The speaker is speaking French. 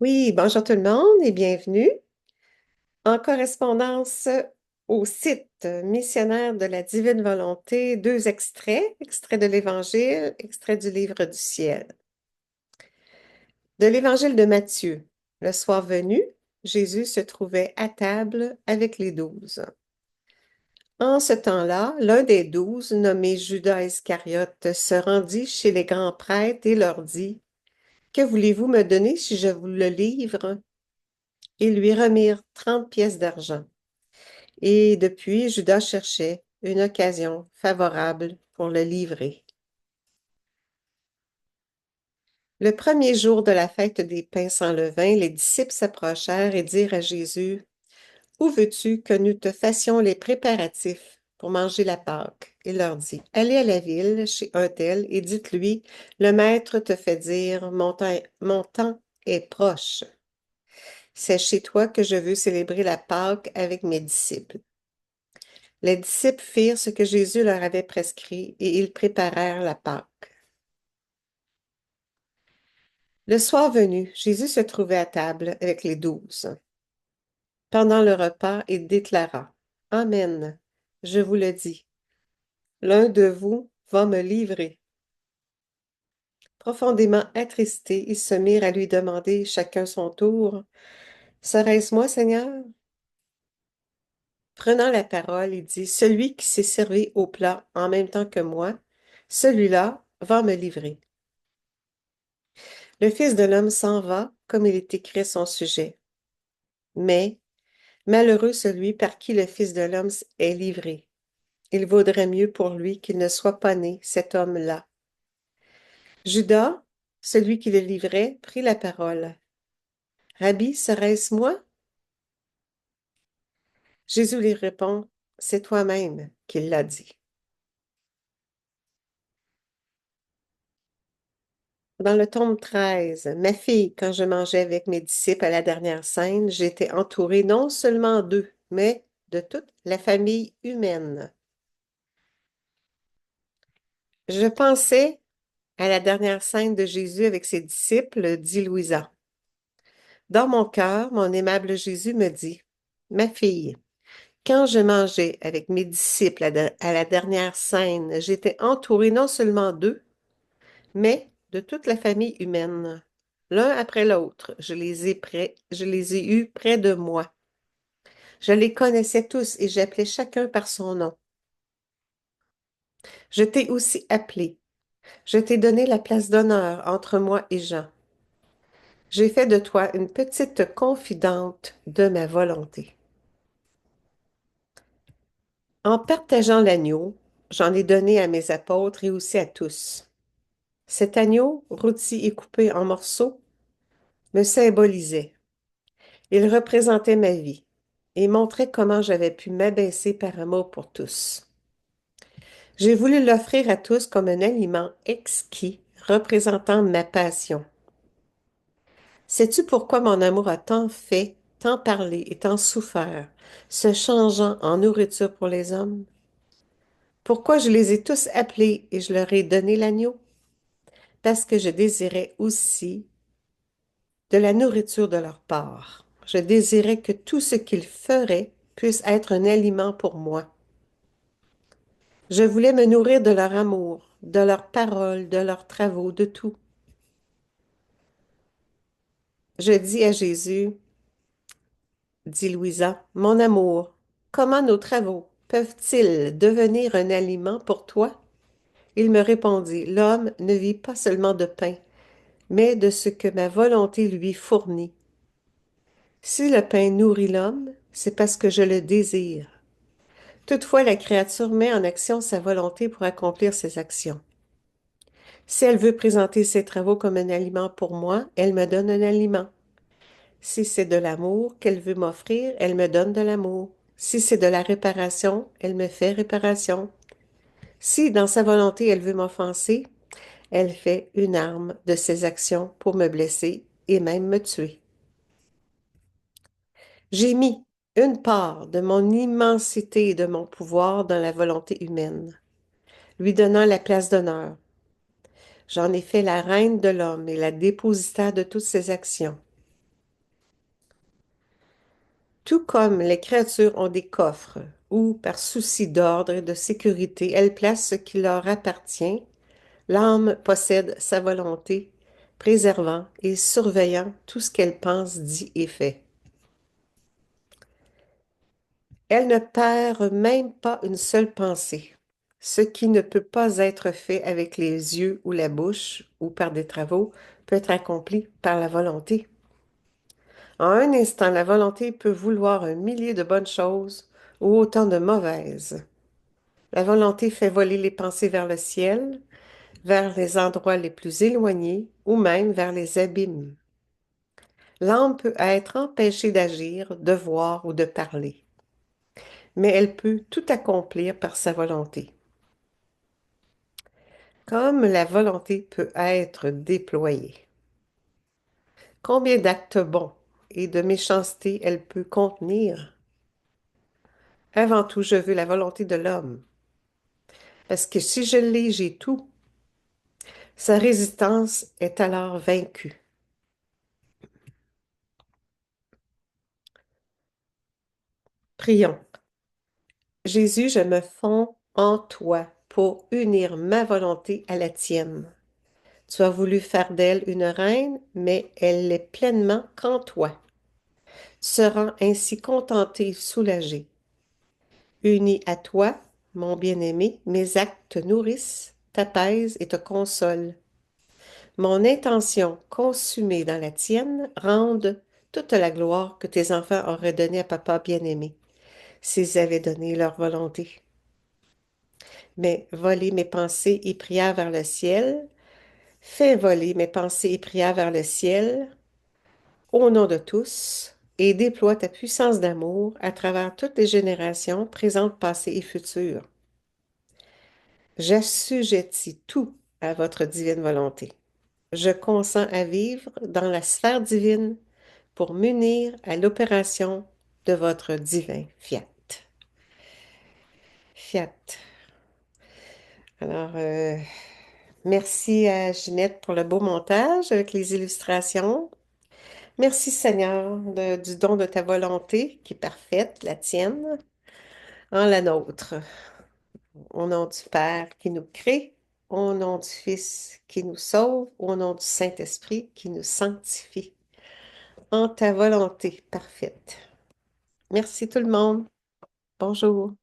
Oui, bonjour tout le monde et bienvenue en correspondance au site missionnaire de la Divine Volonté. Deux extraits de l'Évangile, extrait du livre du ciel. De l'Évangile de Matthieu. Le soir venu, Jésus se trouvait à table avec les 12. En ce temps-là, l'un des 12, nommé Judas Iscariote, se rendit chez les grands prêtres et leur dit, que voulez-vous me donner si je vous le livre? Ils lui remirent 30 pièces d'argent. Et depuis, Judas cherchait une occasion favorable pour le livrer. Le premier jour de la fête des pains sans levain, les disciples s'approchèrent et dirent à Jésus, où veux-tu que nous te fassions les préparatifs pour manger la Pâque? Il leur dit, allez à la ville chez un tel et dites-lui, le maître te fait dire, mon temps est proche. C'est chez toi que je veux célébrer la Pâque avec mes disciples. Les disciples firent ce que Jésus leur avait prescrit et ils préparèrent la Pâque. Le soir venu, Jésus se trouvait à table avec les 12. Pendant le repas, il déclara, Amen, je vous le dis, l'un de vous va me livrer. Profondément attristés, ils se mirent à lui demander chacun son tour, Serait-ce moi, Seigneur? Prenant la parole, il dit, Celui qui s'est servi au plat en même temps que moi, celui-là va me livrer. Le Fils de l'homme s'en va, comme il est écrit à son sujet. Mais malheureux celui par qui le Fils de l'homme est livré. Il vaudrait mieux pour lui qu'il ne soit pas né, cet homme-là. Judas, celui qui le livrait, prit la parole. Rabbi, serait-ce moi? Jésus lui répond, c'est toi-même qui l'as dit. Dans le tome 13, ma fille, quand je mangeais avec mes disciples à la dernière scène, j'étais entourée non seulement d'eux, mais de toute la famille humaine. Je pensais à la dernière scène de Jésus avec ses disciples, dit Louisa. Dans mon cœur, mon aimable Jésus me dit, Ma fille, quand je mangeais avec mes disciples à la dernière scène, j'étais entourée non seulement d'eux, mais de toute la famille humaine. L'un après l'autre, je les ai eus près de moi. Je les connaissais tous et j'appelais chacun par son nom. Je t'ai aussi appelé. Je t'ai donné la place d'honneur entre moi et Jean. J'ai fait de toi une petite confidente de ma volonté. En partageant l'agneau, j'en ai donné à mes apôtres et aussi à tous. Cet agneau, rôti et coupé en morceaux, me symbolisait. Il représentait ma vie et montrait comment j'avais pu m'abaisser par amour pour tous. J'ai voulu l'offrir à tous comme un aliment exquis représentant ma passion. Sais-tu pourquoi mon amour a tant fait, tant parlé et tant souffert, se changeant en nourriture pour les hommes? Pourquoi je les ai tous appelés et je leur ai donné l'agneau? Parce que je désirais aussi de la nourriture de leur part. Je désirais que tout ce qu'ils feraient puisse être un aliment pour moi. Je voulais me nourrir de leur amour, de leurs paroles, de leurs travaux, de tout. Je dis à Jésus, dit Louisa, mon amour, comment nos travaux peuvent-ils devenir un aliment pour toi? Il me répondit, l'homme ne vit pas seulement de pain, mais de ce que ma volonté lui fournit. Si le pain nourrit l'homme, c'est parce que je le désire. Toutefois, la créature met en action sa volonté pour accomplir ses actions. Si elle veut présenter ses travaux comme un aliment pour moi, elle me donne un aliment. Si c'est de l'amour qu'elle veut m'offrir, elle me donne de l'amour. Si c'est de la réparation, elle me fait réparation. Si, dans sa volonté, elle veut m'offenser, elle fait une arme de ses actions pour me blesser et même me tuer. J'ai mis une part de mon immensité et de mon pouvoir dans la volonté humaine, lui donnant la place d'honneur. J'en ai fait la reine de l'homme et la dépositaire de toutes ses actions. Tout comme les créatures ont des coffres où, par souci d'ordre et de sécurité, elles placent ce qui leur appartient, l'âme possède sa volonté, préservant et surveillant tout ce qu'elle pense, dit et fait. Elle ne perd même pas une seule pensée, ce qui ne peut pas être fait avec les yeux ou la bouche ou par des travaux peut être accompli par la volonté. En un instant, la volonté peut vouloir un millier de bonnes choses ou autant de mauvaises. La volonté fait voler les pensées vers le ciel, vers les endroits les plus éloignés ou même vers les abîmes. L'âme peut être empêchée d'agir, de voir ou de parler, mais elle peut tout accomplir par sa volonté. Comme la volonté peut être déployée. Combien d'actes bons et de méchanceté elle peut contenir? Avant tout, je veux la volonté de l'homme, parce que si je l'ai, j'ai tout. Sa résistance est alors vaincue. Prions. Jésus, je me fonds en toi pour unir ma volonté à la tienne. Tu as voulu faire d'elle une reine, mais elle l'est pleinement qu'en toi. Tu seras ainsi contenté et soulagé. Unis à toi, mon bien-aimé, mes actes te nourrissent, t'apaisent et te consolent. Mon intention consumée dans la tienne rende toute la gloire que tes enfants auraient donnée à papa bien-aimé, s'ils avaient donné leur volonté. Mais voler mes pensées et prières vers le ciel, fais voler mes pensées et prières vers le ciel, au nom de tous, et déploie ta puissance d'amour à travers toutes les générations, présentes, passées et futures. J'assujettis tout à votre divine volonté. Je consens à vivre dans la sphère divine pour m'unir à l'opération de votre divin fiat. Fiat. Alors, merci à Ginette pour le beau montage avec les illustrations. Merci Seigneur du don de ta volonté qui est parfaite, la tienne, en la nôtre. Au nom du Père qui nous crée, au nom du Fils qui nous sauve, au nom du Saint-Esprit qui nous sanctifie, en ta volonté parfaite. Merci tout le monde. Bonjour.